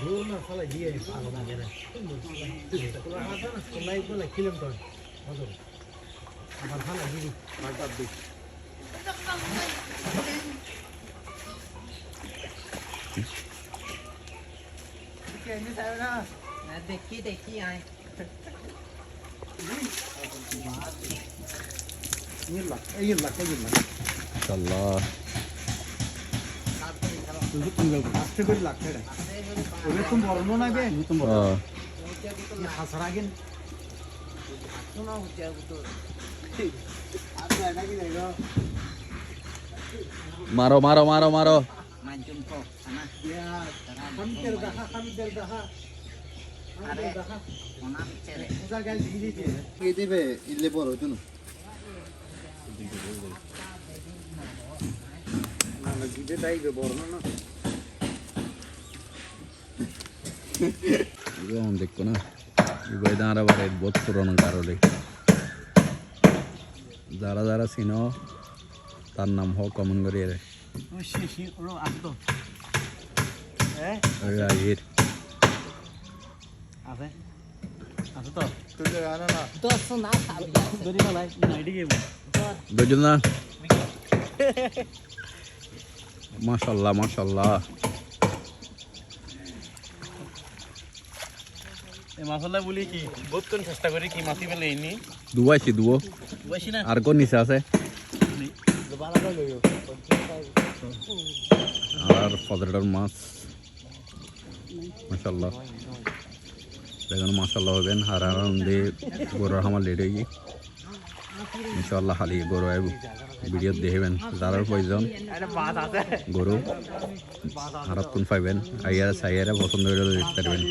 Luna fala dia em fala na guerra. Kalau ada nak sekolah itu lagi film tu. Betul. Apa fala dia? Mantap deh. Ini saya nak. Nah, deki ay. Yilla. মাশাআল্লাহ আস্তে করে লাগছে রে ওরে তুমি বড় না বে তুমি বড় হাসরা গেন শোনা হচ্ছে তো আচ্ছা এটা কি দেখো মারো মারো মারো মারো মানজুম তো না ইয়া আমি তেল দেখা আরে ওনা বিচরে ওটা গাল দিয়েছে কি দিবে ইলে বড় জন্য না দিতে তাইবে বড় না ಇದು ಒಂದು ದಿಕ್ಕುನ ಈಗ ಇದಾರ ಬರ ಇದು ಬೋತ್ পুরনো কারোলে যারা যারা চিনো তার নাম হোক কমন করি রে ও শেষি ওরা আসতো হ্যাঁ আহির আছে আছে তো তুই জানা না তো শোনা খাবি ধরি মালাই নাইডি গেম বুঝুন না মাশাল্লাহ মাশাল্লাহ এই মাছলা বলি কি বহুত কোন চেষ্টা করি কি মাছি পেলে এনি দুবাইছি দুবো বসি না আর কোন নিচে আছে বালা লইও আর ফদরের মাছ মাশাল্লাহ দেখুন মাশাল্লাহ হবেন আর আনন্দে গরুর আমার লেট হয়ে গিয়ে ইনশাল্লাহ খালি গরু ভিডিও দেখবেন যারা প্রয়োজন আরে বাত আছে গরু আর কোন পাইবেন আইয়ারা সাইয়ারা পছন্দ করে দিতে পারবেন